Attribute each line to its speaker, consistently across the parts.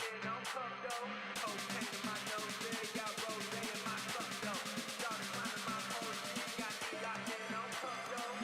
Speaker 1: then on cup though. Cocaine in my nose, yeah, got rose in my cup though. Started climbing my pole, she got me locked in on cup though.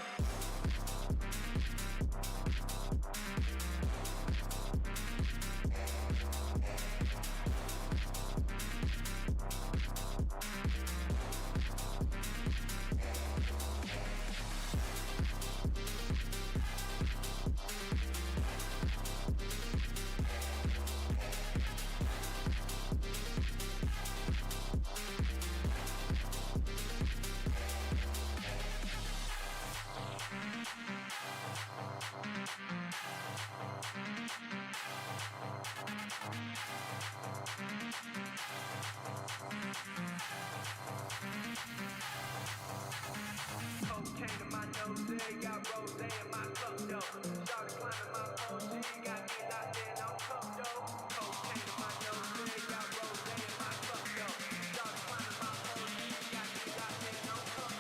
Speaker 1: Cocaine in my nose, yeah, got rose in my cup though. Started climbing my pole, she got me locked in on cup though. Cocaine in my nose, yeah, got rose in my cup though. Started climbing my pole, she got me locked in on cup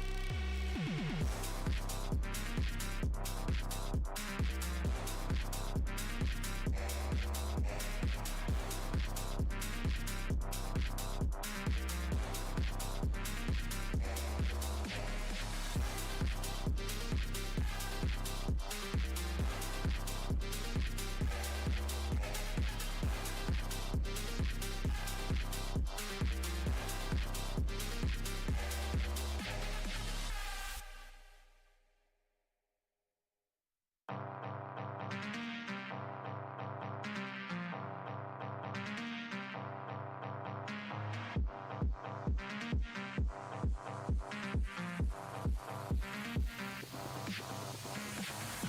Speaker 1: though.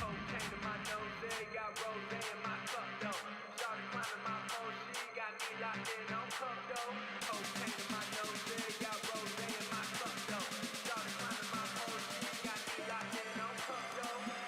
Speaker 1: Cocaine in my nose, yeah, got rose in my cup though. Started climbing my pole, she got me locked in on cup though. Cocaine in my nose, yeah, got rose in my cup though. Started climbing my pole, she got me locked in on cup though.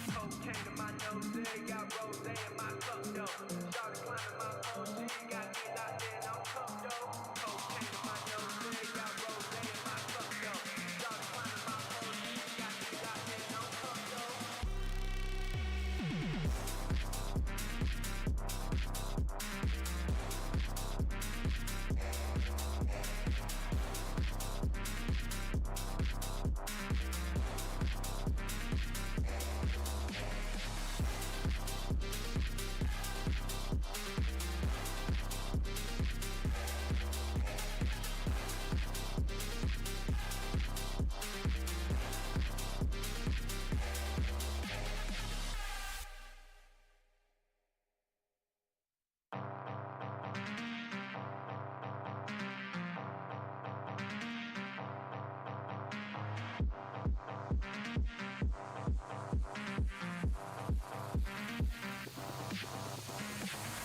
Speaker 1: Cocaine in my nose, yeah, got rose in my cup though. Started climbing my pole, she got me locked in on cup though. Cocaine in my nose, yeah, got rose in my cup though. Started climbing my pole, she got me locked in on cup though.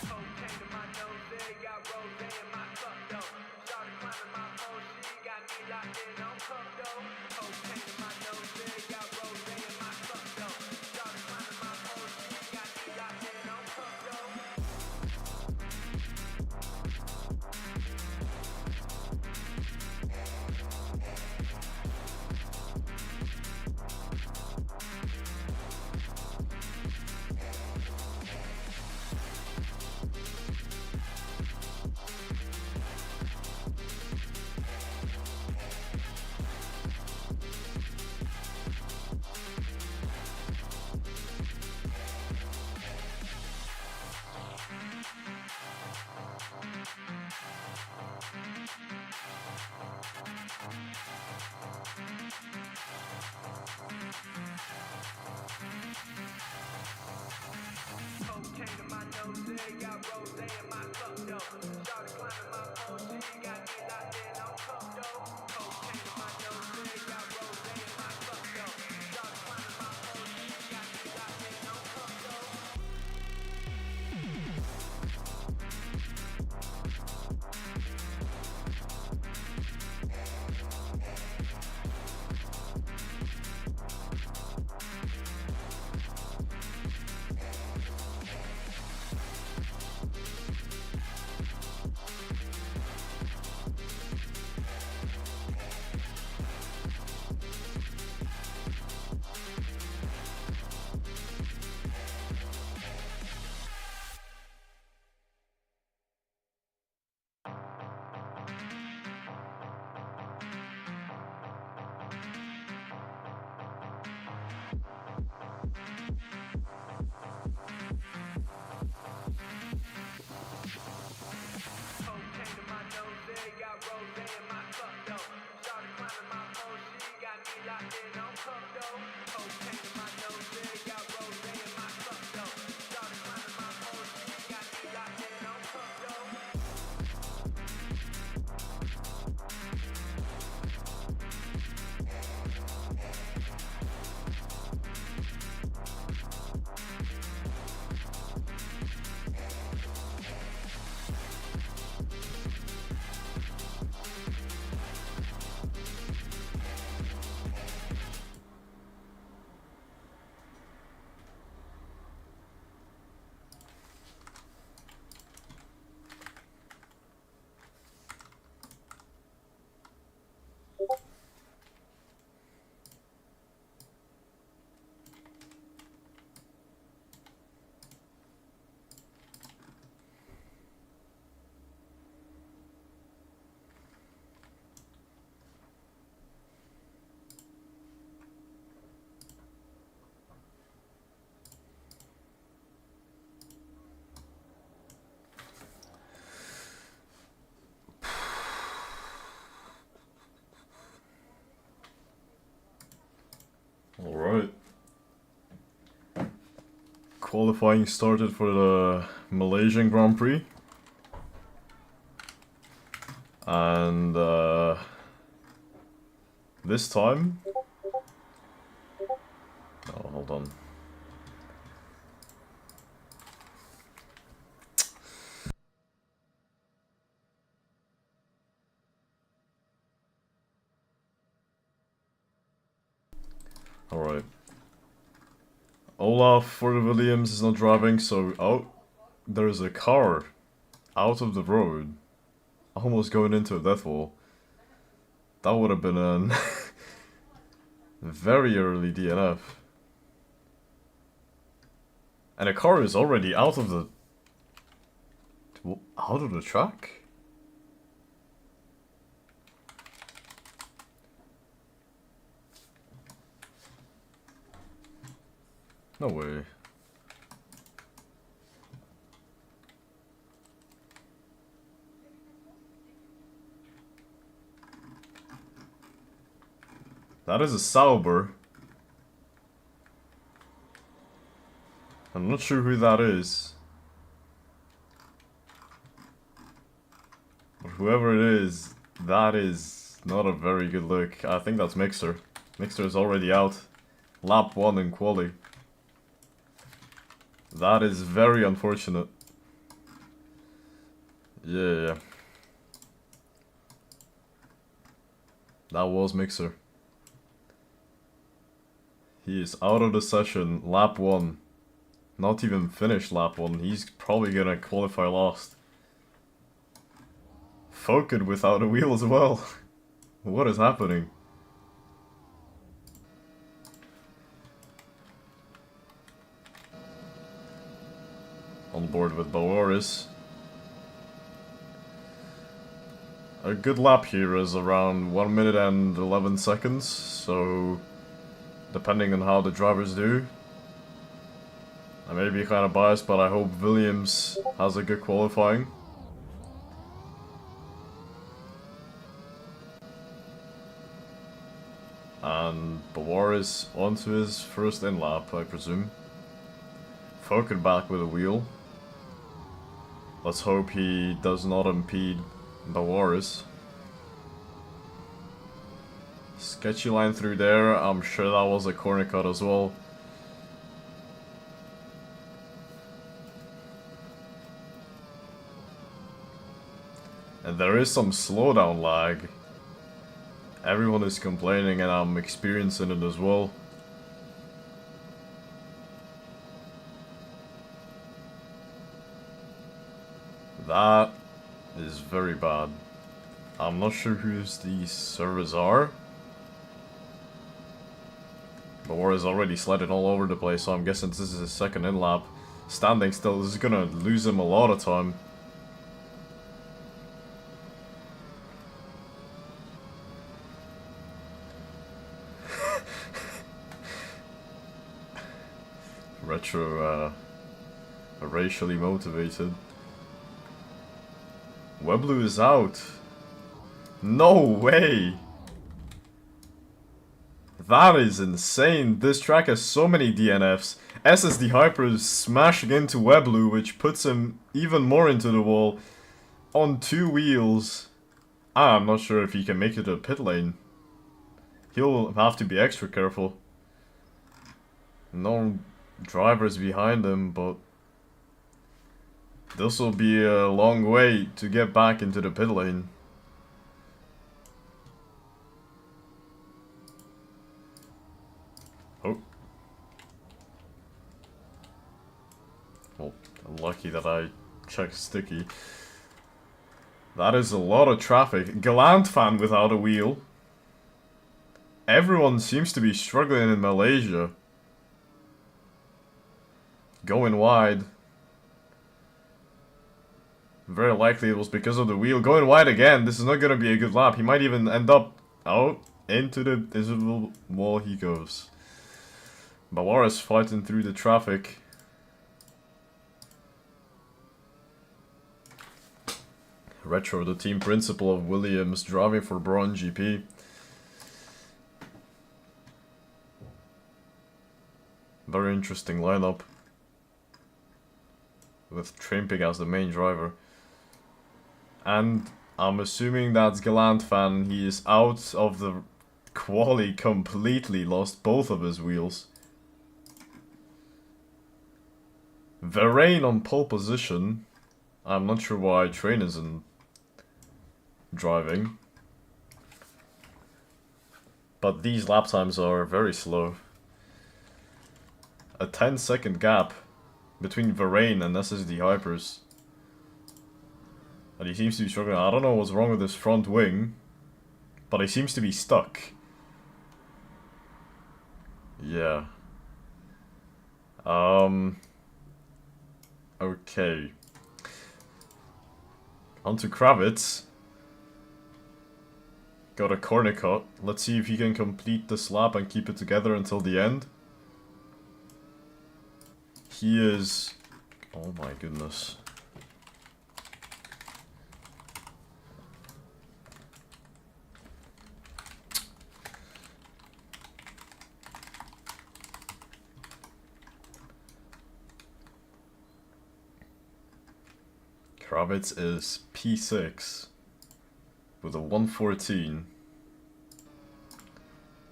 Speaker 1: Cocaine in my nose, yeah, got rose in my cup though. Started climbing my pole, she got me locked in on cup though. Cocaine in my nose, yeah, got rose in my cup though. Started climbing my pole, she got me locked in on cup though.
Speaker 2: Alright. Qualifying started for the Malaysian Grand Prix. And this time... Oh, hold on. Alright. Olaf for the Williams is not driving, so... Oh, there's a car out of the road. Almost going into a death wall. That would have been a very early DNF. And the car is already out of the... Out of the track? No way. That is a Sauber. I'm not sure who that is. But whoever it is, that is not a very good look. I think that's Mixer. Mixer is already out. Lap 1 in quali. That is very unfortunate. Yeah. That was Mixer. He is out of the session, lap 1. Not even finished lap 1, he's probably gonna qualify last. Focus without a wheel as well. What is happening? On board with Boaris. A good lap here is around 1 minute and 11 seconds, so depending on how the drivers do. I may be kind of biased, but I hope Williams has a good qualifying. And Boaris onto his first in-lap, I presume. Focus back with a wheel. Let's hope he does not impede Boaris. Sketchy line through there, I'm sure that was a corner cut as well. And there is some slowdown lag. Everyone is complaining and I'm experiencing it as well. That is very bad. I'm not sure who these servers are. But Boaris already sledding all over the place, so I'm guessing this is his second in-lap. Standing still, this is gonna lose him a lot of time. Retro, racially motivated. Weblu is out. No way! That is insane. This track has so many DNFs. SSD Hyper is smashing into Weblu, which puts him even more into the wall. On 2 wheels. I'm not sure if he can make it to the pit lane. He'll have to be extra careful. No drivers behind him, but this will be a long way to get back into the pit lane. Oh. Well, I'm lucky that I checked sticky. That is a lot of traffic. Galant fan without a wheel. Everyone seems to be struggling in Malaysia. Going wide. Very likely it was because of the wheel. Going wide again. This is not going to be a good lap. He might even end up out into the invisible wall he goes. Boaris fighting through the traffic. Retro, the team principal of Williams, driving for Braun GP. Very interesting lineup. With Trainpig as the main driver. And I'm assuming that's Galant fan. He is out of the quali completely, lost both of his wheels. Varane on pole position. I'm not sure why Train isn't driving. But these lap times are very slow. A 10-second gap between Varane and SSD Hypers. And he seems to be struggling. I don't know what's wrong with his front wing, but he seems to be stuck. Yeah. Okay. On to Kravitz. Got a corner cut. Let's see if he can complete this lap and keep it together until the end. He is... Oh my goodness. Kravitz is P6 with a 114.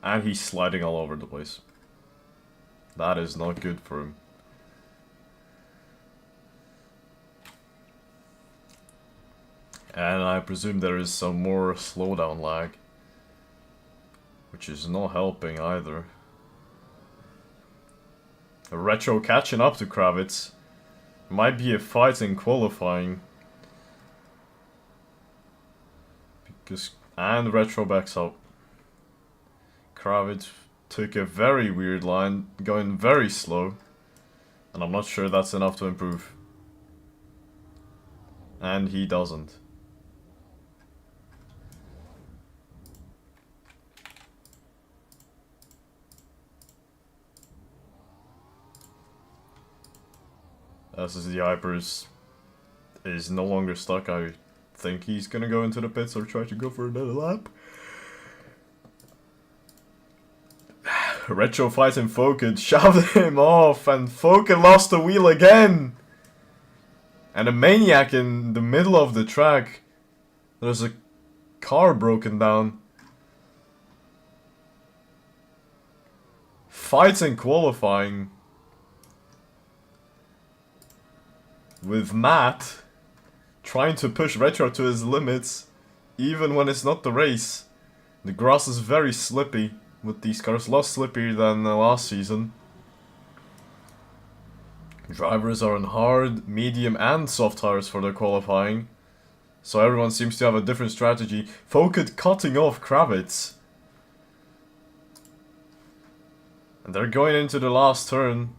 Speaker 2: And he's sliding all over the place. That is not good for him. And I presume there is some more slowdown lag, which is not helping either. A Retro catching up to Kravitz. Might be a fight in qualifying. And Retro backs up. Kravitz took a very weird line, going very slow. And I'm not sure that's enough to improve. And he doesn't. SSD Hypers is no longer stuck. I think he's gonna go into the pits or try to go for another lap. Retro fighting Foket, shoved him off, and Foket lost the wheel again. And a maniac in the middle of the track. There's a car broken down. Fights in qualifying. With Matt trying to push Retro to his limits, even when it's not the race. The grass is very slippy with these cars, a lot slippier than last season. Drivers are on hard, medium and soft tires for their qualifying, so everyone seems to have a different strategy. Foket cutting off Kravitz. And they're going into the last turn.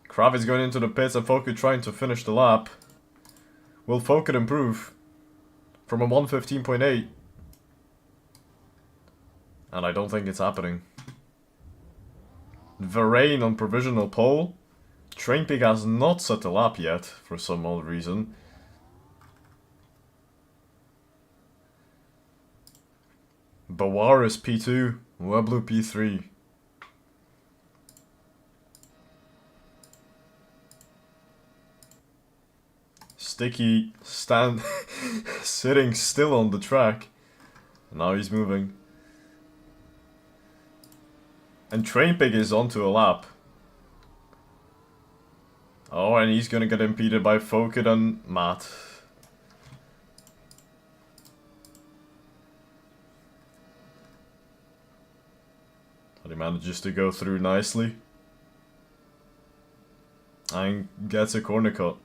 Speaker 2: Kravitz going into the pits and Foket trying to finish the lap. Will Foket improve from a 115.8? And I don't think it's happening. Varane on provisional pole. Trainpig has not set the lap yet for some odd reason. Bawar is P2, Weblu P3. Sticky sitting still on the track. Now he's moving. And Trainpig is onto a lap. Oh, and he's gonna get impeded by Foket and Matt. But he manages to go through nicely. And gets a corner cut.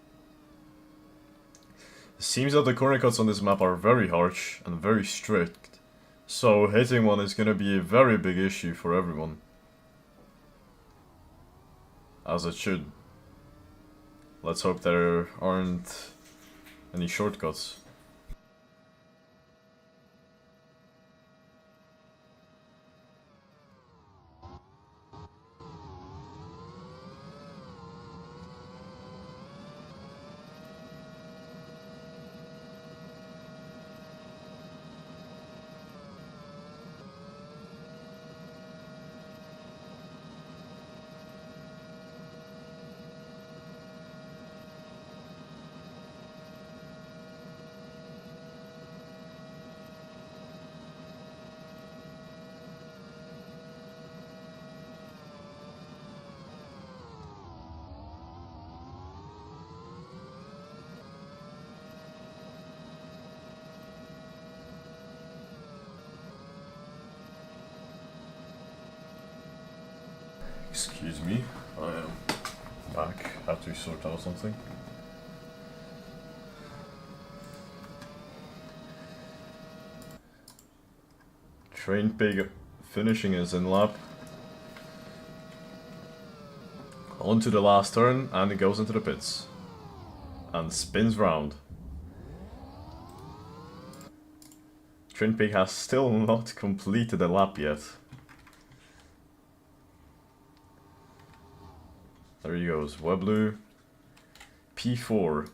Speaker 2: It seems that the corner cuts on this map are very harsh and very strict. So hitting one is gonna be a very big issue for everyone. As it should. Let's hope there aren't any shortcuts. Excuse me, I am back. Have to sort out something. Train Pig finishing his in lap. Onto the last turn, and it goes into the pits. And spins round. Train Pig has still not completed a lap yet. There he goes, Weblu, P4.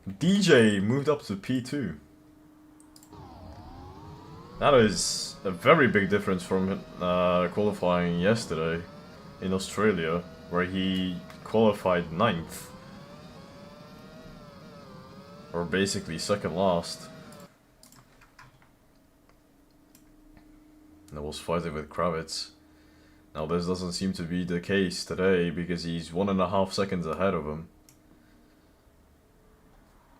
Speaker 2: DJ moved up to P2. That is a very big difference from qualifying yesterday in Australia, where he qualified 9th. Or basically second last. And was fighting with Kravitz. Now this doesn't seem to be the case today because he's 1.5 seconds ahead of him.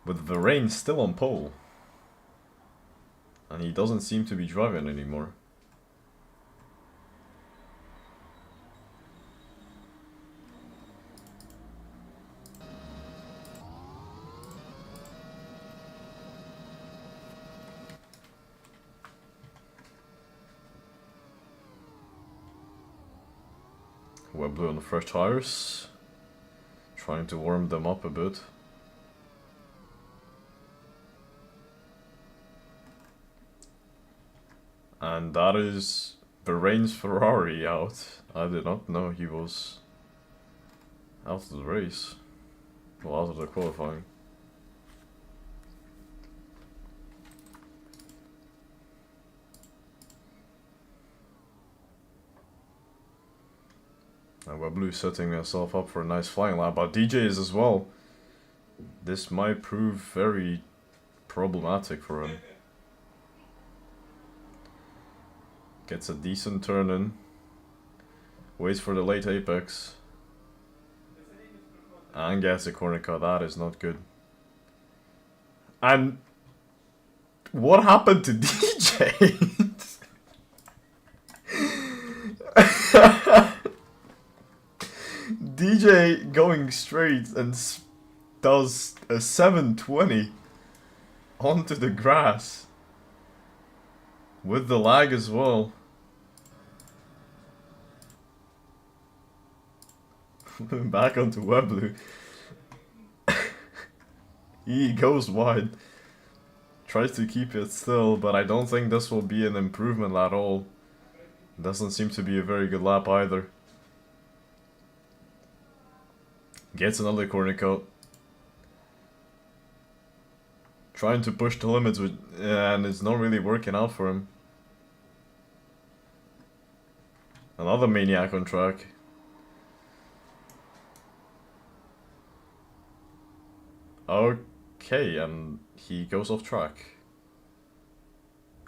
Speaker 2: With Varane still on pole. And he doesn't seem to be driving anymore. Webblue on the fresh tires. Trying to warm them up a bit. And that is Bahrain's Ferrari out. I did not know he was out of the race. Well, out of the qualifying. And Webblue setting himself up for a nice flying lap, but DJ is as well. This might prove very problematic for him. Gets a decent turn in. Waits for the late apex. And gets a corner cut. That is not good. And what happened to DJ? DJ going straight and does a 720 onto the grass. With the lag as well. Back onto Webblue. He goes wide. Tries to keep it still, but I don't think this will be an improvement at all. Doesn't seem to be a very good lap either. Gets another corner cut. Trying to push the limits, with, and it's not really working out for him. Another maniac on track. Okay, and he goes off track.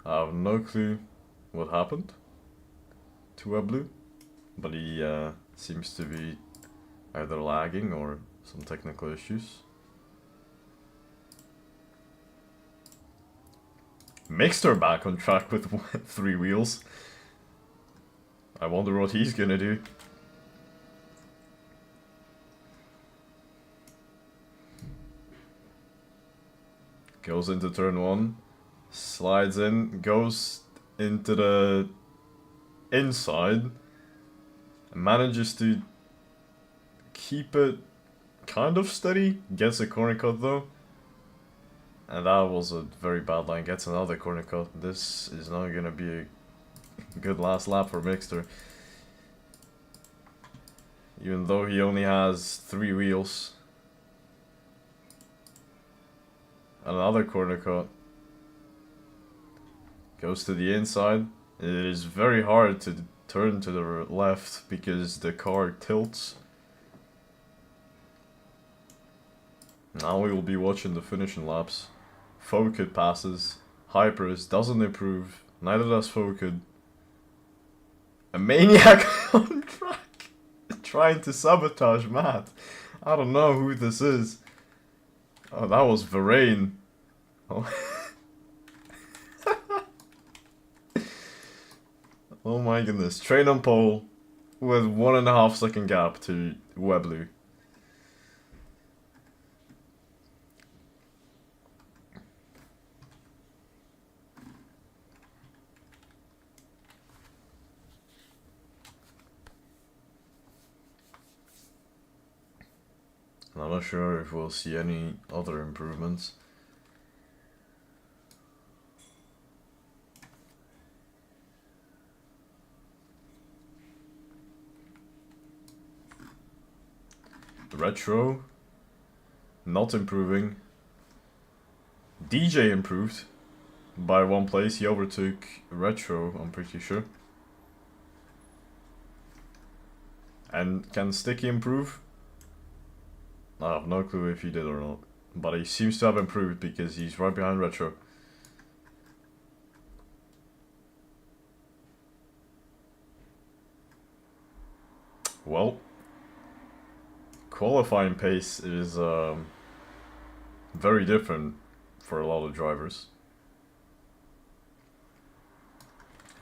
Speaker 2: I have no clue what happened to Webblue, but he seems to be either lagging or some technical issues. Mixter back on track with 3 wheels. I wonder what he's gonna do. Goes into turn 1, slides in, goes into the inside, and manages to keep it kind of steady. Gets a corner cut though. And that was a very bad line. Gets another corner cut. This is not going to be a good last lap for Mixter. Even though he only has 3 wheels. Another corner cut. Goes to the inside. It is very hard to turn to the left because the car tilts. Now we will be watching the finishing laps. Focus passes. Hypers doesn't improve. Neither does Focus. A maniac on track. Trying to sabotage Matt. I don't know who this is. Oh, that was Varane. Oh. Oh my goodness. Train on pole. with 1.5 second gap to Weblu. I'm not sure if we'll see any other improvements. Retro, not improving. DJ improved by 1 place. He overtook Retro, I'm pretty sure. And can Sticky improve? I have no clue if he did or not. But he seems to have improved because he's right behind Retro. Well, qualifying pace is very different for a lot of drivers.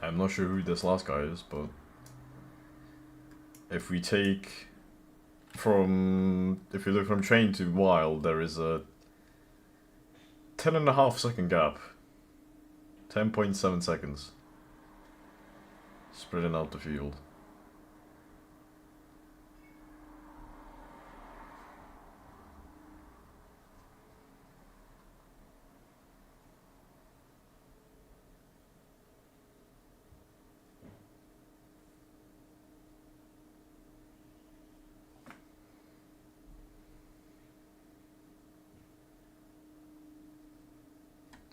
Speaker 2: I'm not sure who this last guy is, but if we take if you look from train to wild, there is a 10.5 second gap. 10.7 seconds. Spreading out the field.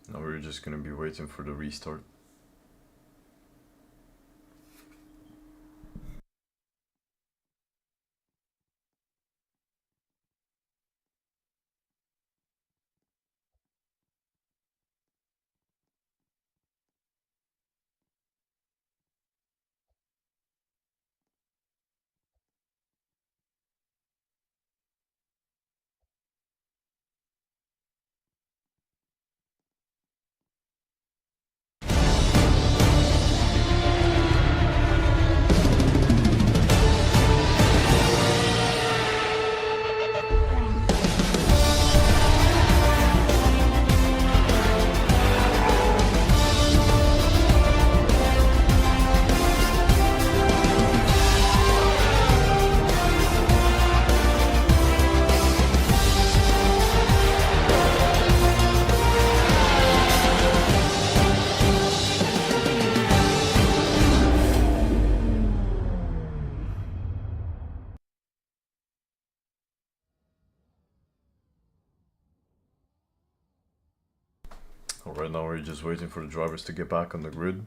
Speaker 2: Now we're just gonna be waiting for the restart. Right now we're just waiting for the drivers to get back on the grid.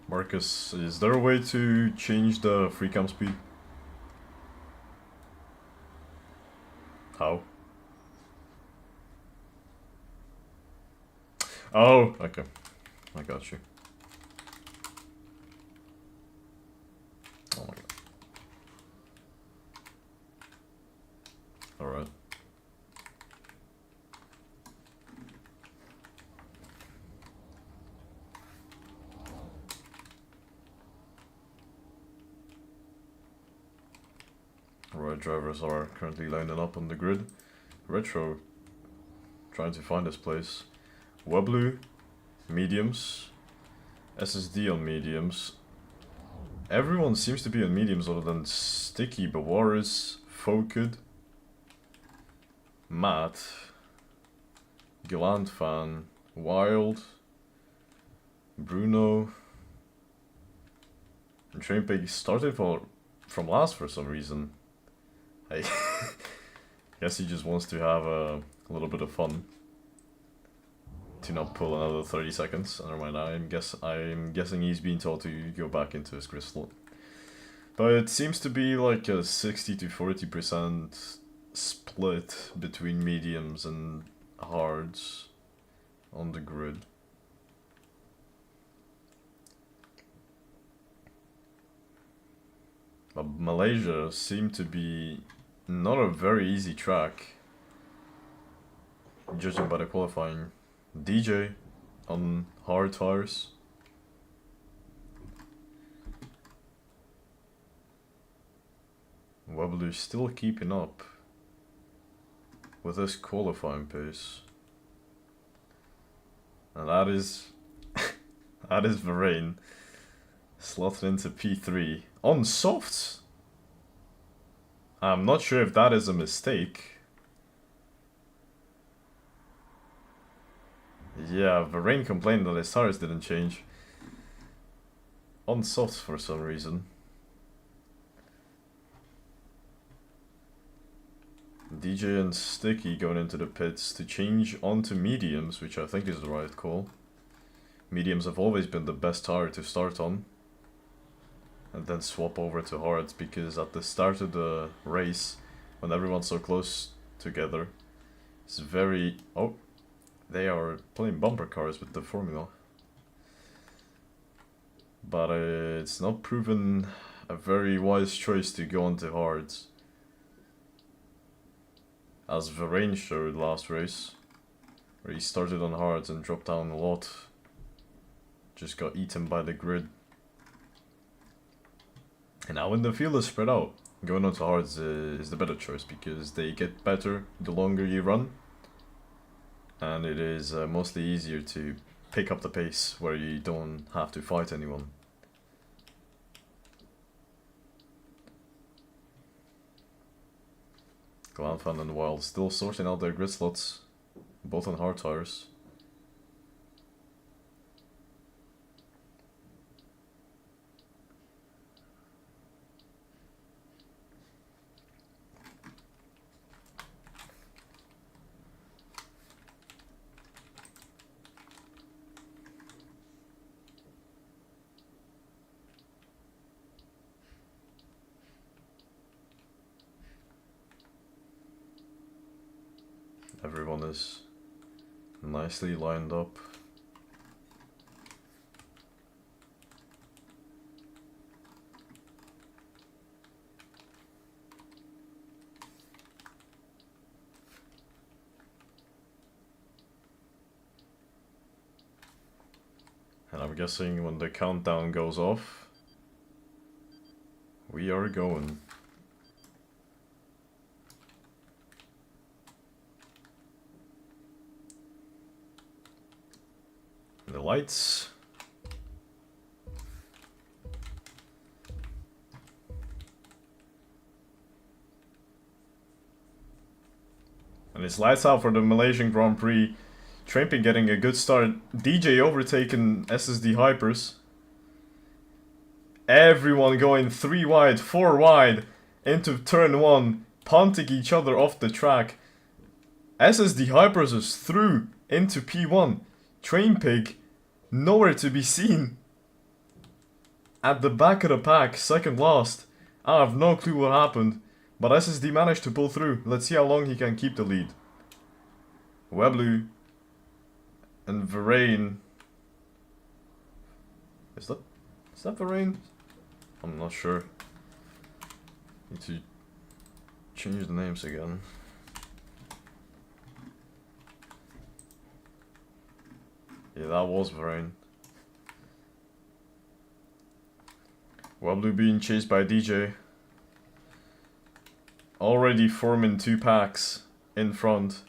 Speaker 2: Marcus, is there a way to change the free cam speed? How? Oh, okay. I got you. Oh my god. Alright. Alright, drivers are currently lining up on the grid. Retro. Trying to find this place. Weblu. Mediums. SSD on mediums. Everyone seems to be on mediums other than Sticky, Bawaris, Fokid, Matt, Galant Fan, Wild, Bruno, and Trainpig started from last for some reason. I guess he just wants to have a little bit of fun. To not pull another 30 seconds. Never mind, I'm guessing he's being told to go back into his crystal. But it seems to be like a 60 to 40% split between mediums and hards on the grid. But Malaysia seemed to be not a very easy track, judging by the qualifying. DJ on hard tires. Weblu still keeping up with his qualifying pace. And that is that is Varane slotted into P3 on softs. I'm not sure if that is a mistake. Yeah, Varane complained that his tires didn't change. On softs for some reason. DJ and Sticky going into the pits to change onto mediums, which I think is the right call. Mediums have always been the best tire to start on. And then swap over to hards, because at the start of the race, when everyone's so close together, it's very... Oh, they are playing bumper cars with the formula. But it's not proven a very wise choice to go onto hards. As Varane showed last race, where he started on hards and dropped down a lot. Just got eaten by the grid. And now when the field is spread out, going onto hards is the better choice, because they get better the longer you run. And it is mostly easier to pick up the pace where you don't have to fight anyone. Glanfan and Wild still sorting out their grid slots, both on hard tires. Everyone is nicely lined up. And I'm guessing when the countdown goes off, we are going. The lights. And it's lights out for the Malaysian Grand Prix. Tramping getting a good start. DJ overtaking SSD Hypers. Everyone going 3 wide, 4 wide into turn 1, punting each other off the track. SSD Hypers is through into P1. Trainpig nowhere to be seen. At the back of the pack, second last. I have no clue what happened, but SSD managed to pull through. Let's see how long he can keep the lead. Weblu and Varane. Is that Varane? I'm not sure. Need to change the names again. Yeah, that was Varane. Weblu being chased by DJ. Already forming 2 packs. in front.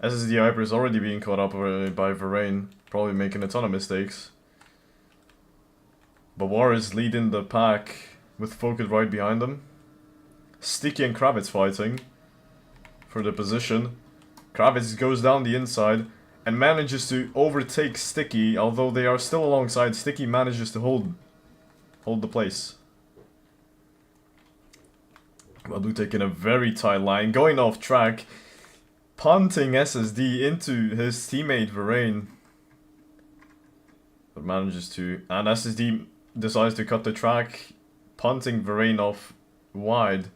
Speaker 2: SSD Hyper is already being caught up by Varane, probably making a ton of mistakes. Bawar is leading the pack with Focus right behind them. Sticky and Kravitz fighting for the position. Kravitz goes down the inside and manages to overtake Sticky, although they are still alongside. Sticky manages to hold the place. Weblu taking a very tight line, going off track, punting SSD into his teammate Varane. But manages to, and SSD decides to cut the track, punting Varane off wide.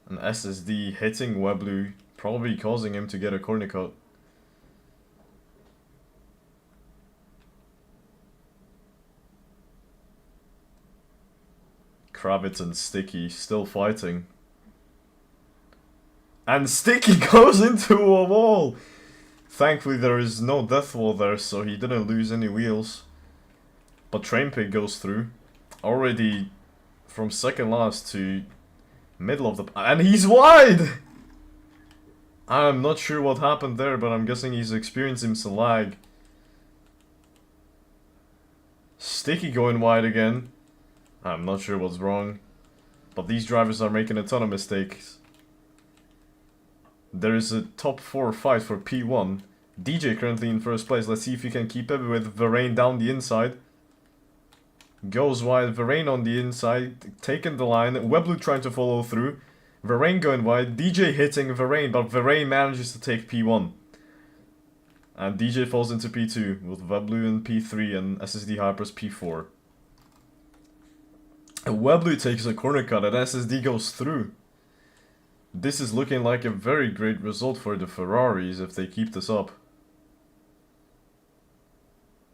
Speaker 2: And SSD hitting Weblu, probably causing him to get a corner cut. Kravitz and Sticky still fighting. And Sticky goes into a wall! Thankfully there is no death wall there, so he didn't lose any wheels. But Trainpig goes through. Already from second last to middle of the... And he's wide! I'm not sure what happened there, but I'm guessing he's experiencing some lag. Sticky going wide again. I'm not sure what's wrong. But these drivers are making a ton of mistakes. There is a top 4 fight for P1. DJ currently in first place. Let's see if he can keep it with Varane down the inside. Goes wide. Varane on the inside. Taking the line. Weblu trying to follow through. Varane going wide. DJ hitting Varane. But Varane manages to take P1. And DJ falls into P2. With Weblu in P3 and SSD Hypers P4. Weblu takes a corner cut and SSD goes through. This is looking like a very great result for the Ferraris if they keep this up.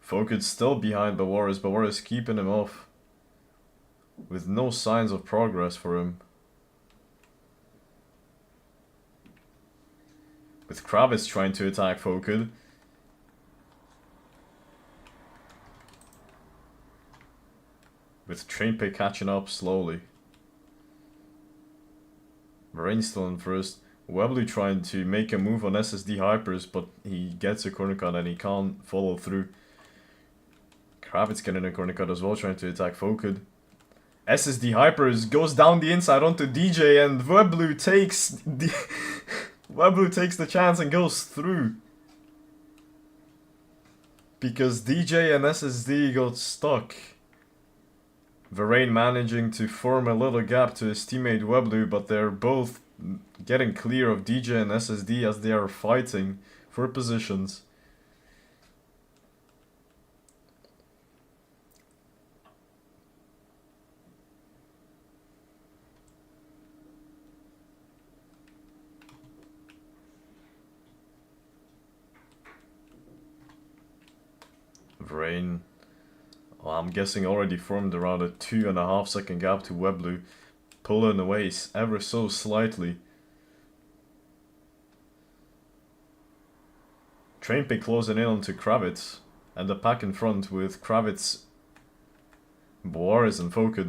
Speaker 2: Focus still behind Bawar. Bawar is keeping him off. With no signs of progress for him. With Kravitz trying to attack Focus. With Trainpick catching up slowly. Varane still in first. Weblu trying to make a move on SSD Hypers, but he gets a corner cut and he can't follow through. Kravitz getting a corner cut as well, trying to attack Focus. SSD Hypers goes down the inside onto DJ and Weblu takes the Weblu takes the chance and goes through. Because DJ and SSD got stuck. Varane managing to form a little gap to his teammate Weblu, but they're both getting clear of DJ and SSD as they are fighting for positions. Varane, well, I'm guessing already formed around a 2.5 second gap to Weblu, pulling away ever so slightly. Trainpick closing in onto Kravitz, and the pack in front with Kravitz, Boaris and Focus.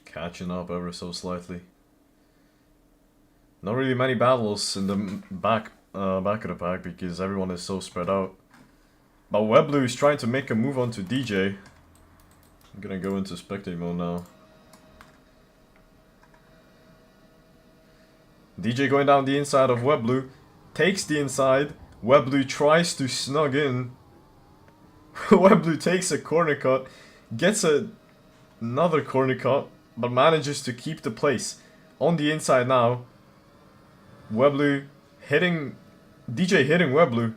Speaker 2: Catching up ever so slightly. Not really many battles in the back of the pack because everyone is so spread out. But Weblu is trying to make a move onto DJ. I'm gonna go into spectate mode now. DJ going down the inside of Weblu. Takes the inside. Weblu tries to snug in. Weblu takes a corner cut. Gets another corner cut. But manages to keep the place. On the inside now. Weblu hitting... DJ hitting Weblu.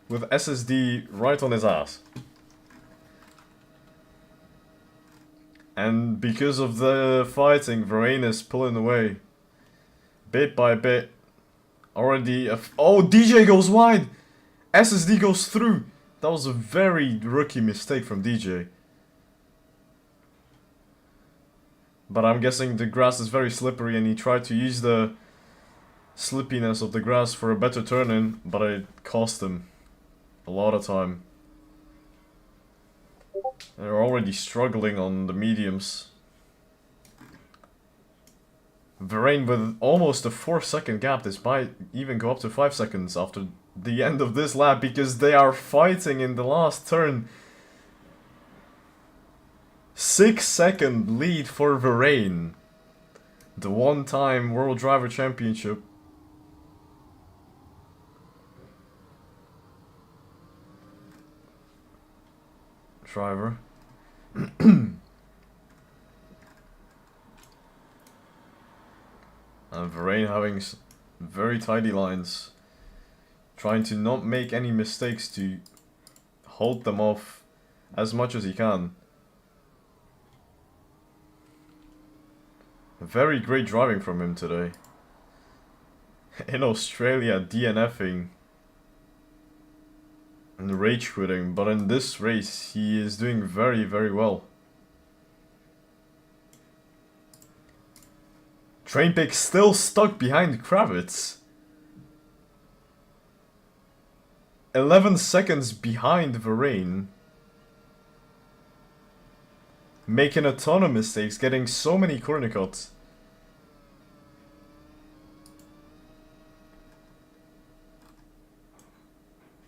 Speaker 2: With SSD right on his ass. And because of the fighting, Varane is pulling away. Bit by bit. Already... Oh, DJ goes wide! SSD goes through! That was a very rookie mistake from DJ. But I'm guessing the grass is very slippery and he tried to use the slippiness of the grass for a better turn in, but it cost him a lot of time. They're already struggling on the mediums. Varane with almost a 4-second gap. This might even go up to 5 seconds after the end of this lap because they are fighting in the last turn. 6-second lead for Varane, the one-time World Driver Championship. Driver. And Varane having very tidy lines, trying to not make any mistakes to hold them off as much as he can. Very great driving from him today. In Australia, DNFing and rage quitting, but in this race he is doing very, very well. Trainpick still stuck behind Kravitz. 11 seconds behind Varane. Making a ton of mistakes, getting so many corner cuts.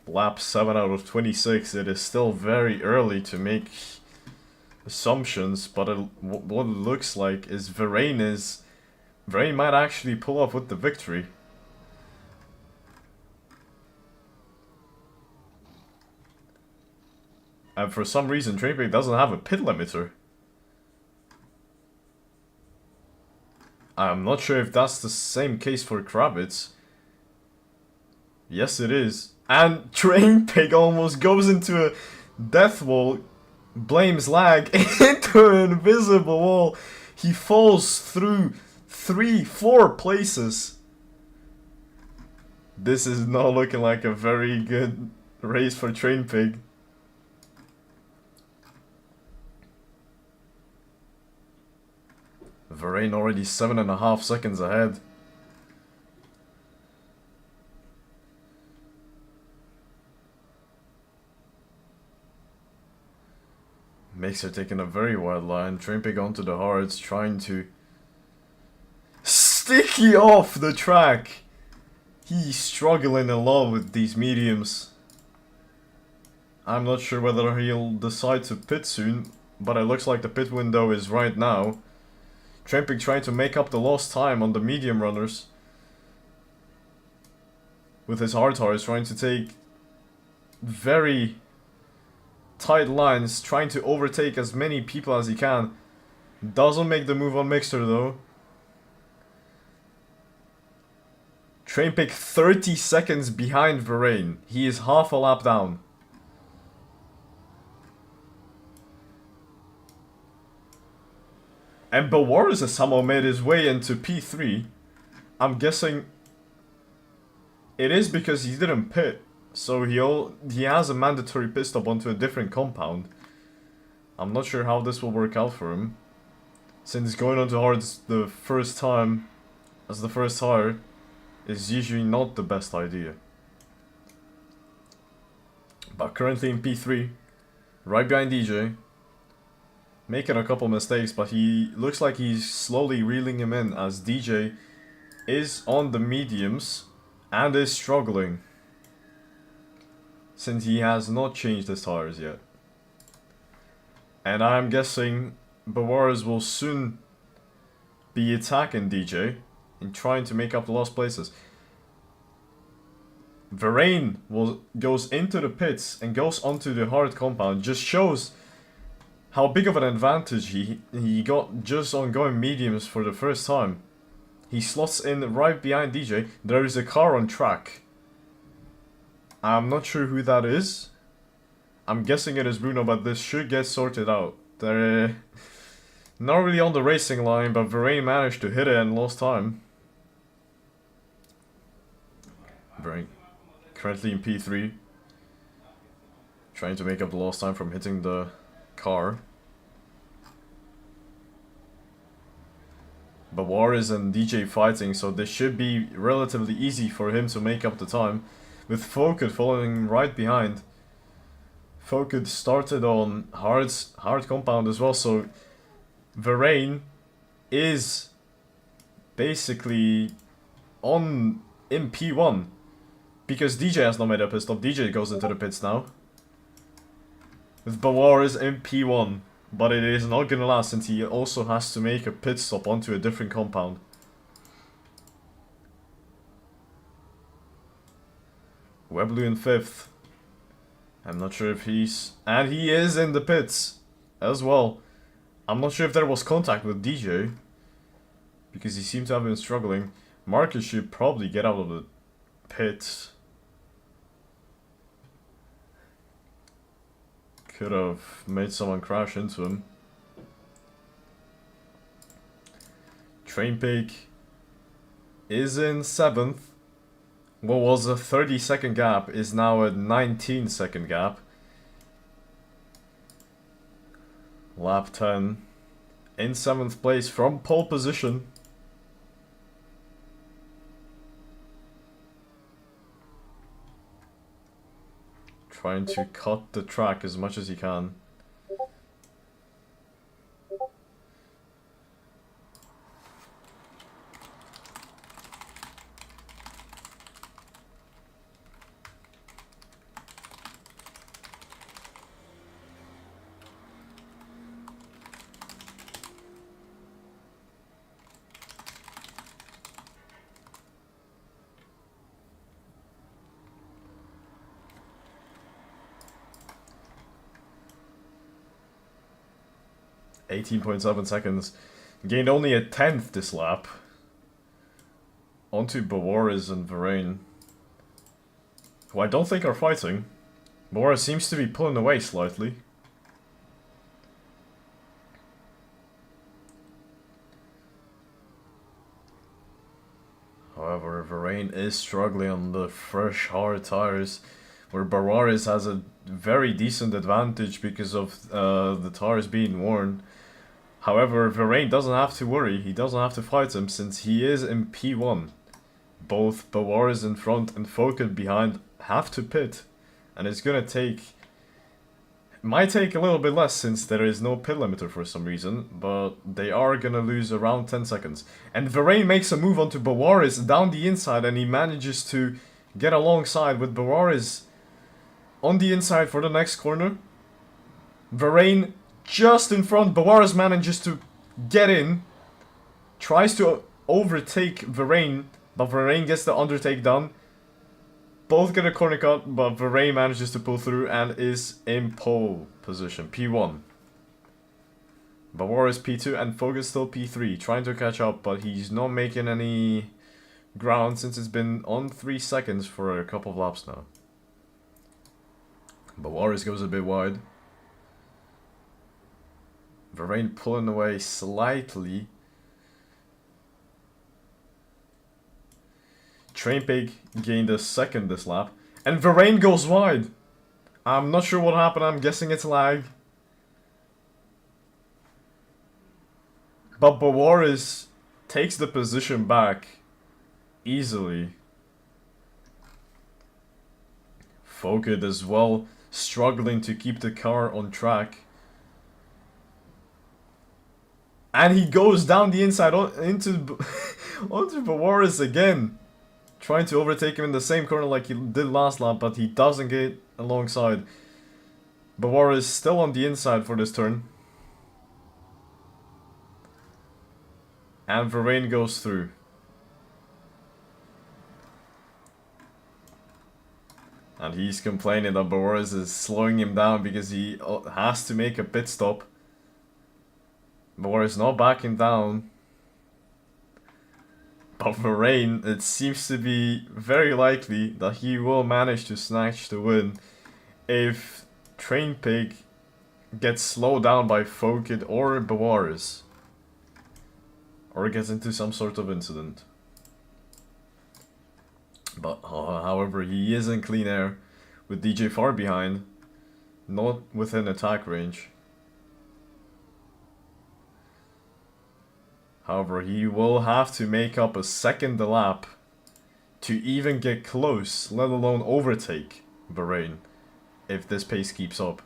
Speaker 2: Lap 7 out of 26, it is still very early to make assumptions, but what it looks like is Varane might actually pull off with the victory. And for some reason, Trainpick doesn't have a pit limiter. I'm not sure if that's the same case for Kravitz. Yes, it is. And Trainpick almost goes into a death wall, blames lag into an invisible wall. He falls through 3-4 places. This is not looking like a very good race for Trainpick. Varane already 7.5 seconds ahead. Makes her taking a very wide line. Trainpick onto the hards, trying to sticky off the track. He's struggling a lot with these mediums. I'm not sure whether he'll decide to pit soon, but it looks like the pit window is right now. Trainpick trying to make up the lost time on the medium runners. With his hard tires trying to take very tight lines, trying to overtake as many people as he can. Doesn't make the move on Mixter though. Trainpick 30 seconds behind Varane. He is half a lap down. And Bowers has somehow made his way into P3. I'm guessing it is because he didn't pit. So he has a mandatory pit stop onto a different compound. I'm not sure how this will work out for him, since going onto hards the first time as the first tire is usually not the best idea. But currently in P3, right behind DJ, making a couple mistakes, but he looks like he's slowly reeling him in as DJ is on the mediums and is struggling, since he has not changed his tires yet. And I'm guessing Bowers will soon be attacking DJ and trying to make up the lost places. Varane goes into the pits and goes onto the hard compound. Just shows how big of an advantage he got just on going mediums for the first time. He slots in right behind DJ. There is a car on track. I'm not sure who that is. I'm guessing it is Bruno, but this should get sorted out. They're not really on the racing line, but Varane managed to hit it and lost time. Varane currently in P3. Trying to make up the lost time from hitting the car. But Bowers and DJ fighting, so this should be relatively easy for him to make up the time. With Foucault following right behind. Fokid started on hard compound as well, so Varane is basically in P1 because DJ has not made a pit stop. DJ goes into the pits now with Bawaris in P1, but it is not gonna last since he also has to make a pit stop onto a different compound. Weblu in 5th. I'm not sure if and he is in the pits as well. I'm not sure if there was contact with DJ because he seemed to have been struggling. Marcus should probably get out of the pit. Could have made someone crash into him. Trainpig is in 7th. What was a 30-second gap is now a 19-second gap. Lap 10. In 7th place from pole position. Trying to cut the track as much as he can. .7 seconds. Gained only a 10th this lap. Onto Bawaris and Varane, who I don't think are fighting. Bawaris seems to be pulling away slightly. However, Varane is struggling on the fresh hard tires, where Bawaris has a very decent advantage because of the tires being worn. However, Varane doesn't have to worry, he doesn't have to fight him since he is in P1. Both Bawaris in front and Fokid behind have to pit, and it's gonna take... might take a little bit less since there is no pit limiter for some reason, but they are gonna lose around 10 seconds. And Varane makes a move onto Bawaris down the inside, and he manages to get alongside with Bawaris on the inside for the next corner. Varane just in front, Bawaris manages to get in, tries to overtake Varane, but Varane gets the undertake done. Both get a corner cut, but Varane manages to pull through and is in pole position, P1. Bawaris P2 and Focus still P3, trying to catch up, but he's not making any ground since it's been on 3 seconds for a couple of laps now. Bawaris goes a bit wide. Varane pulling away slightly. Trainpig gained a 2nd this lap. And Varane goes wide. I'm not sure what happened, I'm guessing it's lag. But Bawaris takes the position back easily. Fokid as well, struggling to keep the car on track. And he goes down the inside onto Bawaris again. Trying to overtake him in the same corner like he did last lap, but he doesn't get alongside. Bawaris still on the inside for this turn. And Varane goes through. And he's complaining that Bawaris is slowing him down because he has to make a pit stop. Bawaris not backing down. But Varane, it seems to be very likely that he will manage to snatch the win if Trainpig gets slowed down by Fokid or Bawaris. Or gets into some sort of incident. But however, he is in clean air with DJ far behind, not within attack range. However, he will have to make up a 2nd lap to even get close, let alone overtake Varane. if this pace keeps up.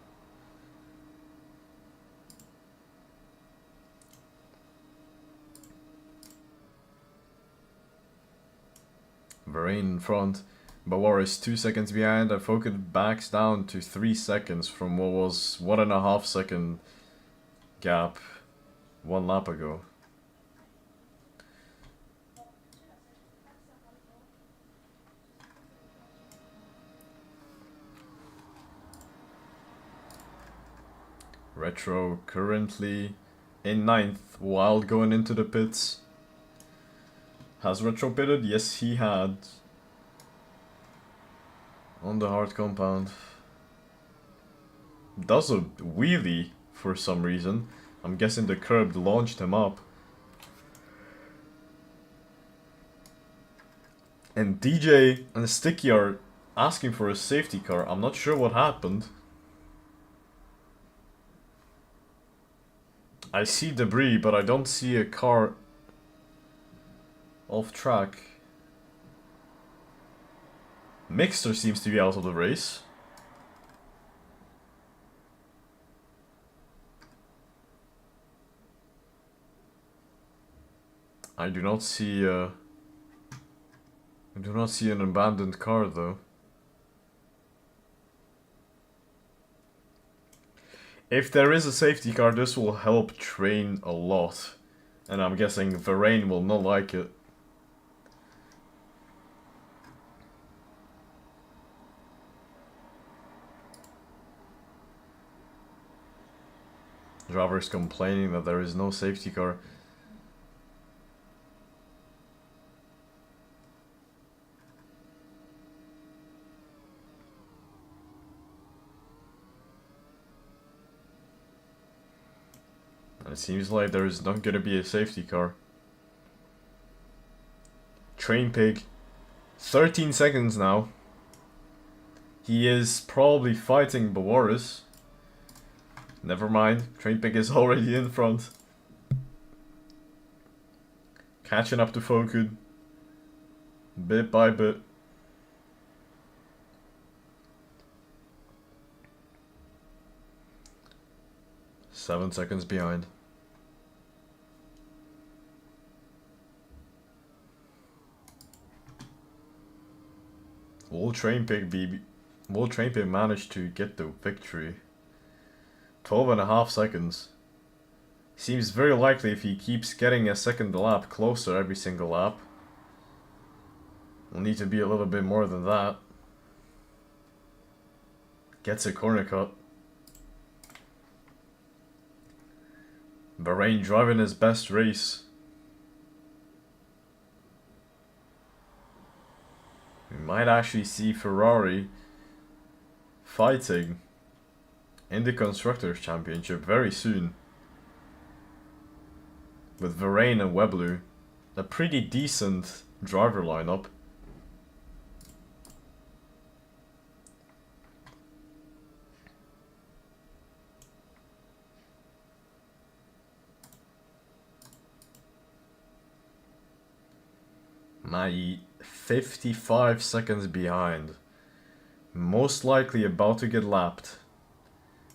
Speaker 2: Varane in front. Bawar is 2 seconds behind, and Fokin backs down to 3 seconds from what was 1.5 second gap 1 lap ago. Retro currently in 9th while going into the pits. Has Retro pitted? Yes, he had. On the hard compound. Does a wheelie for some reason. I'm guessing the curb launched him up. And DJ and Sticky are asking for a safety car. I'm not sure what happened. I see debris, but I don't see a car off track. Mixer seems to be out of the race. I do not see an abandoned car though. If there is a safety car, this will help train a lot. And I'm guessing Varane will not like it. Drivers complaining that there is no safety car. It seems like there is not gonna be a safety car. Train Pig, 13 seconds now. He is probably fighting Bawaris. Never mind, Train Pig is already in front. Catching up to Fokud. Bit by bit. Seven seconds behind. Will Train Pig manage to get the victory? 12.5 seconds. Seems very likely if he keeps getting a second lap closer every single lap. Will need to be a little bit more than that. Gets a corner cut. Bahrain driving his best race. We might actually see Ferrari fighting in the Constructors' Championship very soon. With Varane and Weblu, a pretty decent driver lineup. Mai 55 seconds behind. Most likely about to get lapped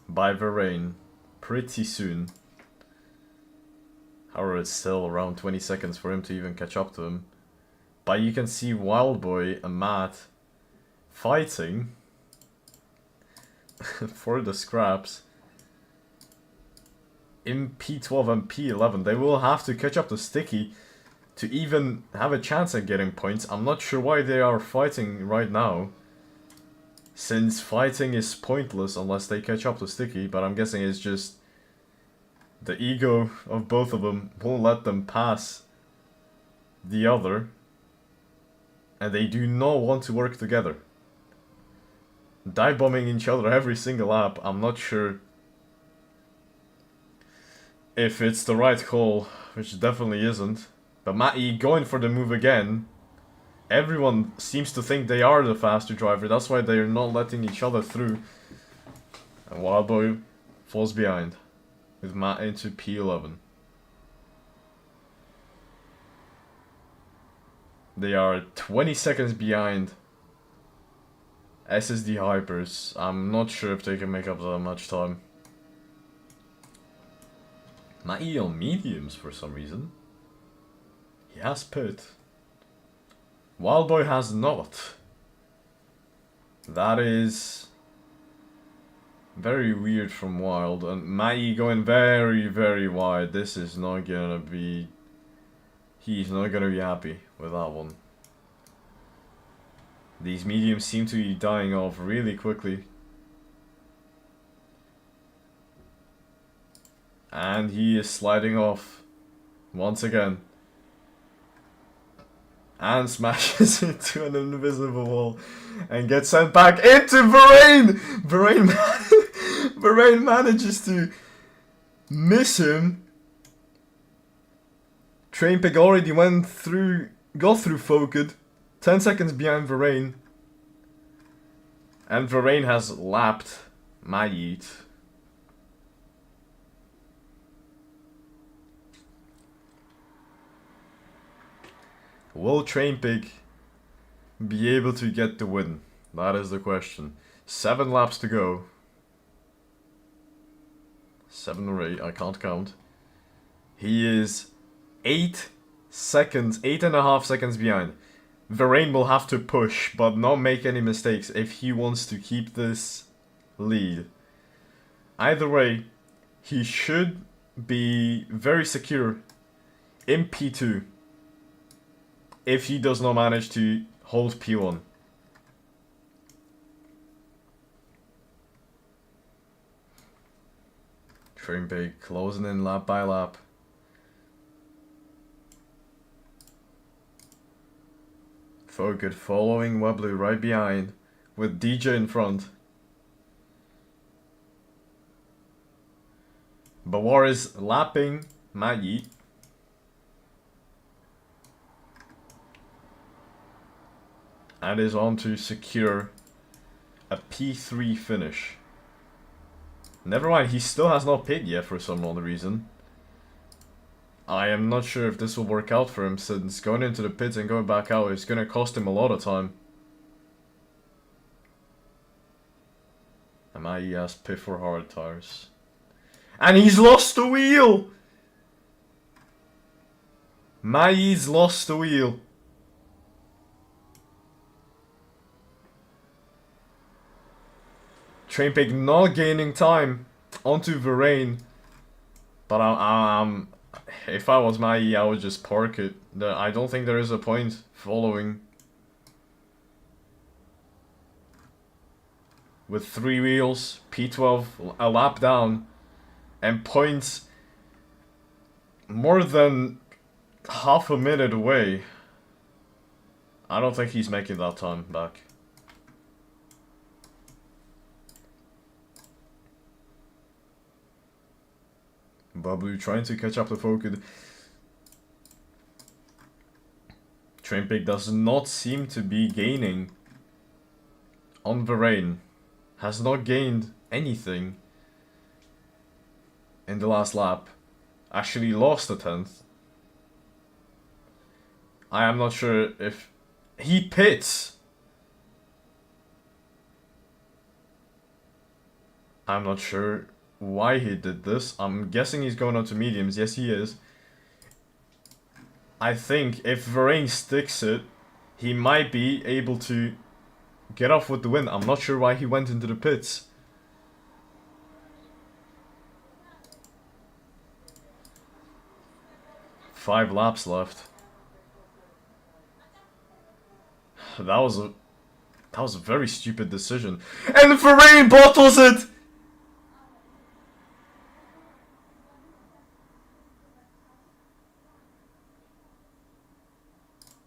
Speaker 2: by Varane pretty soon. However, it's still around 20 seconds for him to even catch up to him. But you can see Wildboy and Matt fighting for the scraps. In P12 and P11, they will have to catch up to Sticky to even have a chance at getting points. I'm not sure why they are fighting right now, since fighting is pointless unless they catch up to Sticky, but I'm guessing it's just the ego of both of them won't let them pass the other, and they do not want to work together. Dive bombing each other every single lap, I'm not sure if it's the right call, which definitely isn't. But Matty going for the move again. Everyone seems to think they are the faster driver, that's why they are not letting each other through. And Wildboy falls behind with Matt into P11. They are 20 seconds behind SSD Hypers. I'm not sure if they can make up that much time. Mai on mediums for some reason. He has pit. Wildboy has not. That is very weird from Wild. And Mai going very, very wide. This is not gonna be... He's not gonna be happy with that one. These mediums seem to be dying off really quickly. And he is sliding off once again. And smashes into an invisible wall and gets sent back into Varane! Varane manages to miss him. Trainpig already got through Fokid. 10 seconds behind Varane. And Varane has lapped Mayit. Will Trainpig be able to get the win? That is the question. 7 laps to go. 7 or 8, I can't count. He is 8 seconds, 8.5 seconds behind. Varane will have to push, but not make any mistakes if he wants to keep this lead. Either way, he should be very secure in P2 if he does not manage to hold P1. Trainpig closing in lap by lap. Fokid following Webblue right behind with DJ in front. Bawar is lapping Maggie. And is on to secure a P3 finish. Never mind, he still has not paid yet for some other reason. I am not sure if this will work out for him, since going into the pits and going back out is going to cost him a lot of time. And he has pit for hard tires. And he's lost the wheel! Mai's lost the wheel. Trainpig not gaining time onto Varane. But if I was Mai, I would just park it. I don't think there is a point following. With 3 wheels, P12 a lap down, and points more than half a minute away. I don't think he's making that time back. Babu trying to catch up to Fokid. Trainpig does not seem to be gaining on Varane. Has not gained anything in the last lap. Actually lost a 10th. I am not sure if he pits. I'm not sure why he did this. I'm guessing he's going on to mediums. Yes, he is. I think if Varane sticks it, he might be able to get off with the win. I'm not sure why he went into the pits. Five laps left. That was a very stupid decision. And Varane bottles it!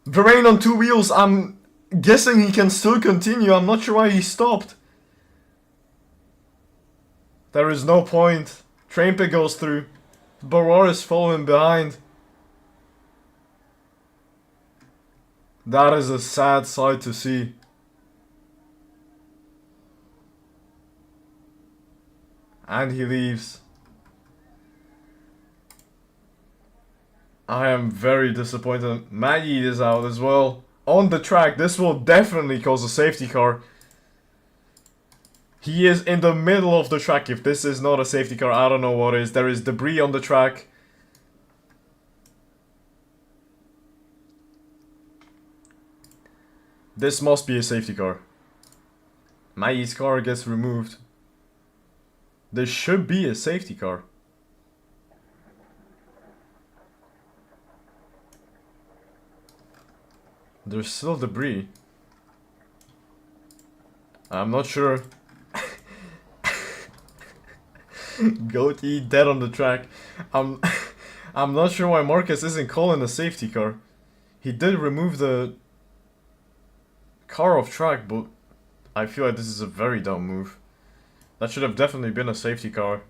Speaker 2: Varane on 2 wheels, I'm guessing he can still continue. I'm not sure why he stopped. There is no point. Trainpig goes through. Baror is following behind. That is a sad sight to see. And he leaves. I am very disappointed. Maggie is out as well. On the track, this will definitely cause a safety car. He is in the middle of the track. If this is not a safety car, I don't know what is. There is debris on the track. This must be a safety car. Maggie's car gets removed. This should be a safety car. There's still debris. I'm not sure. Goatee dead on the track. I'm not sure why Marcus isn't calling a safety car. He did remove the car off track, but I feel like this is a very dumb move. That should have definitely been a safety car.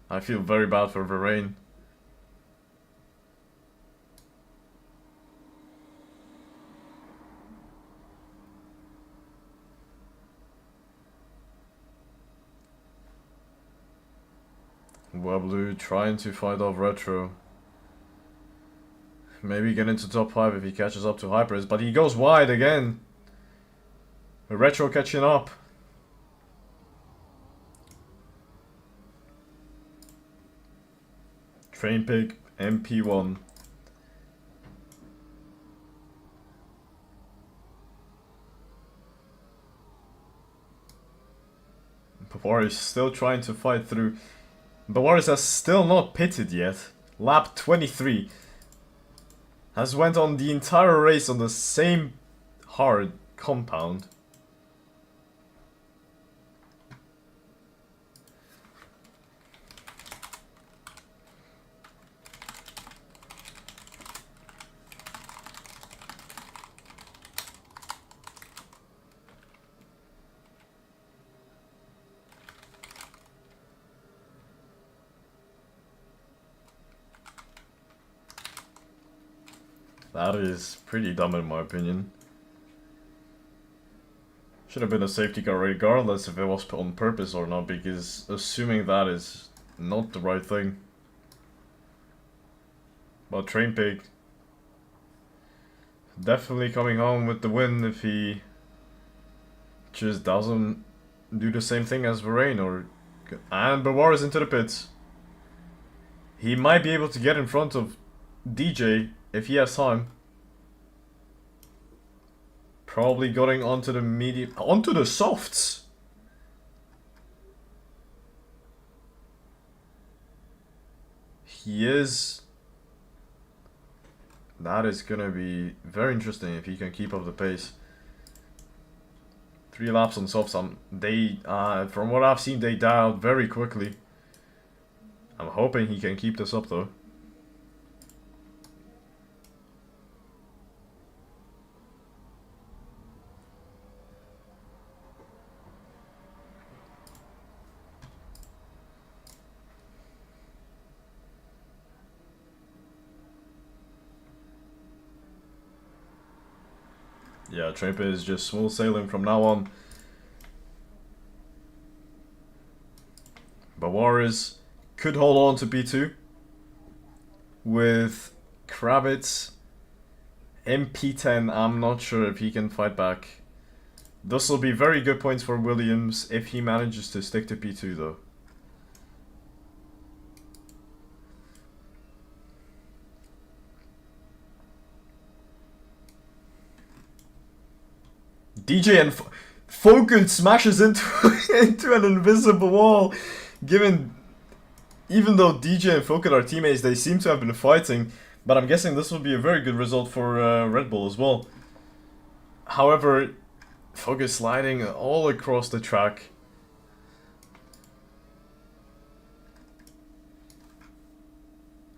Speaker 2: I feel very bad for Varane. Wablu trying to fight off Retro. Maybe get into top 5 if he catches up to Hypers, but he goes wide again. Retro catching up. Train Pig, MP1. Bavaris is still trying to fight through. Bavaris has still not pitted yet. Lap 23. Has went on the entire race on the same hard compound. That is pretty dumb in my opinion. Should have been a safety car regardless if it was on purpose or not, because assuming that is not the right thing. But Train Pig definitely coming home with the win if he just doesn't do the same thing as Varane or... And Bavaris into the pits. He might be able to get in front of DJ if he has time. Probably going onto the medium... Onto the softs! He is... That is gonna be very interesting if he can keep up the pace. 3 laps on softs. They, from what I've seen, they die out very quickly. I'm hoping he can keep this up though. Yeah, Trape is just smooth sailing from now on. Bavaris could hold on to P2 with Kravitz. MP10, I'm not sure if he can fight back. This will be very good points for Williams if he manages to stick to P2 though. DJ and Foken smashes into into an invisible wall. Even though DJ and Foken are teammates, they seem to have been fighting. But I'm guessing this will be a very good result for Red Bull as well. However, Foken sliding all across the track.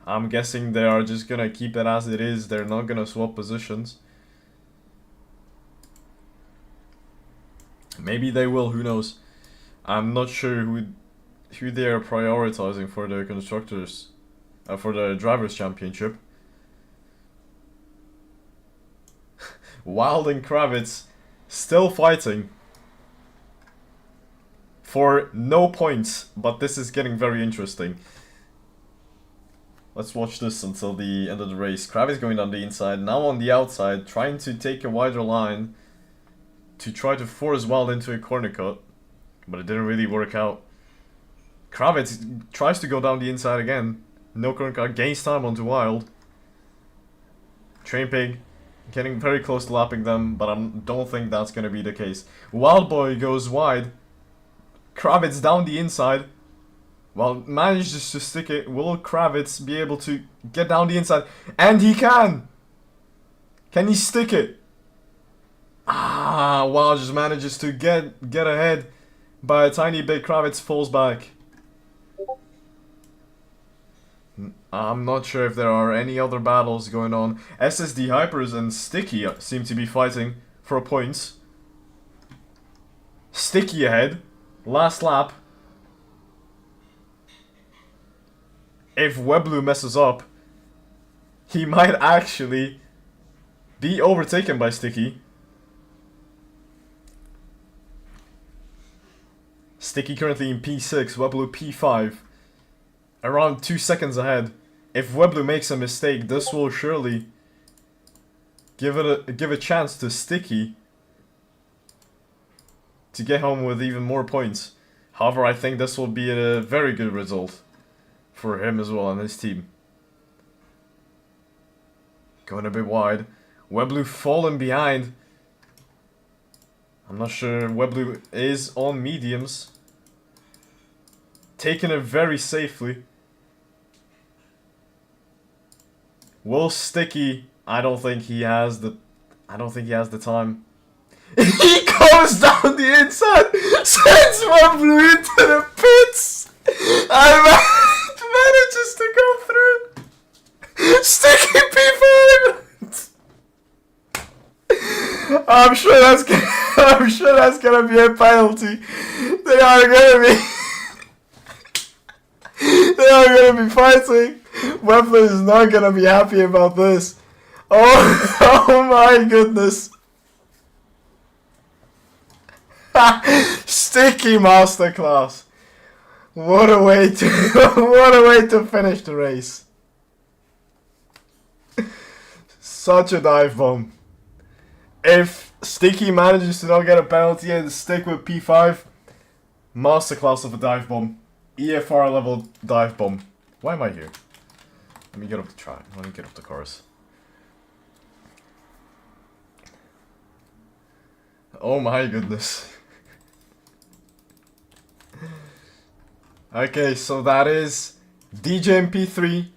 Speaker 2: I'm guessing they are just gonna keep it as it is. They're not gonna swap positions. Maybe they will, who knows. I'm not sure who they are prioritizing for the constructors, for the drivers championship. Wild and Kravitz still fighting for no points, but this is getting very interesting. Let's watch this until the end of the race. Kravitz going down the inside, now on the outside, trying to take a wider line. to try to force Wild into a corner cut, but it didn't really work out. Kravitz tries to go down the inside again. No corner cut, gains time onto Wild. Train Pig getting very close to lapping them, but I don't think that's going to be the case. Wild Boy goes wide. Kravitz down the inside. Wild manages to stick it. Will Kravitz be able to get down the inside? And he can! Can he stick it? Wild just manages to get ahead by a tiny bit. Kravitz falls back. I'm not sure if there are any other battles going on. SSD Hypers and Sticky seem to be fighting for points. Sticky ahead. Last lap. If Weblu messes up, he might actually be overtaken by Sticky. Sticky currently in P6, Weblu P5. Around 2 seconds ahead. If Weblu makes a mistake, this will surely give a chance to Sticky to get home with even more points. However, I think this will be a very good result for him as well and his team. Going a bit wide. Weblu falling behind. I'm not sure Weblu is on mediums. Taking it very safely. Will Sticky? I don't think he has the time. He goes down the inside, sends Weblu into the pits. Manages to go through. Sticky P5. I'm sure that's gonna be a penalty. They are gonna be fighting. Webler is not gonna be happy about this. Oh my goodness. Sticky masterclass. What a way to finish the race. Such a dive bomb. If Sticky manages to not get a penalty and stick with P5, masterclass of a dive bomb. EFR level dive bomb. Why am I here? Let me get up the track. Let me get up the cars. Oh my goodness. Okay, so that is DJ P3,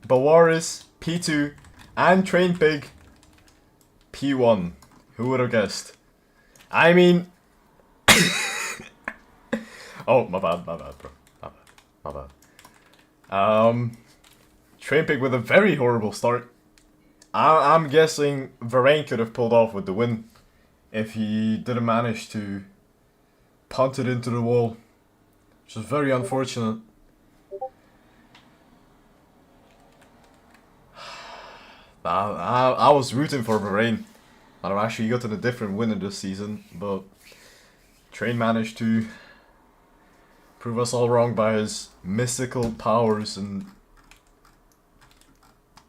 Speaker 2: Bawaris P2, and Train Pig P1. Who would have guessed? I mean... oh, my bad, bro. My bad. Train Pig with a very horrible start. I'm guessing Varane could have pulled off with the win if he didn't manage to punt it into the wall, which was very unfortunate. I was rooting for Varane. I'd have actually gotten a different winner this season, but Train managed to prove us all wrong by his mystical powers and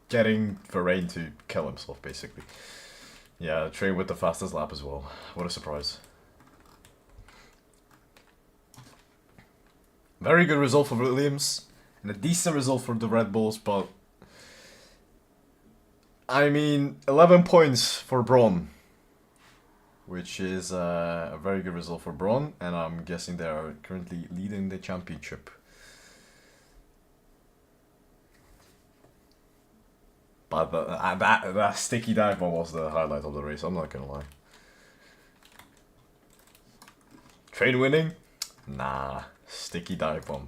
Speaker 2: getting Varane to kill himself, basically. Yeah, Train with the fastest lap as well. What a surprise. Very good result for Williams, and a decent result for the Red Bulls, but I mean, 11 points for Braun, which is a very good result for Braun, and I'm guessing they are currently leading the championship. But that sticky dive bomb was the highlight of the race, I'm not gonna lie. Train winning? Nah, sticky dive bomb.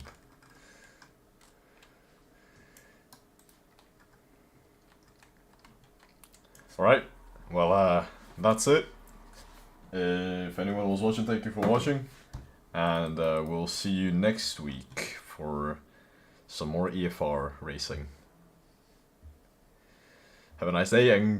Speaker 2: Alright, well that's it. If anyone was watching, thank you for watching. And we'll see you next week for some more EFR racing. Have a nice day and goodbye.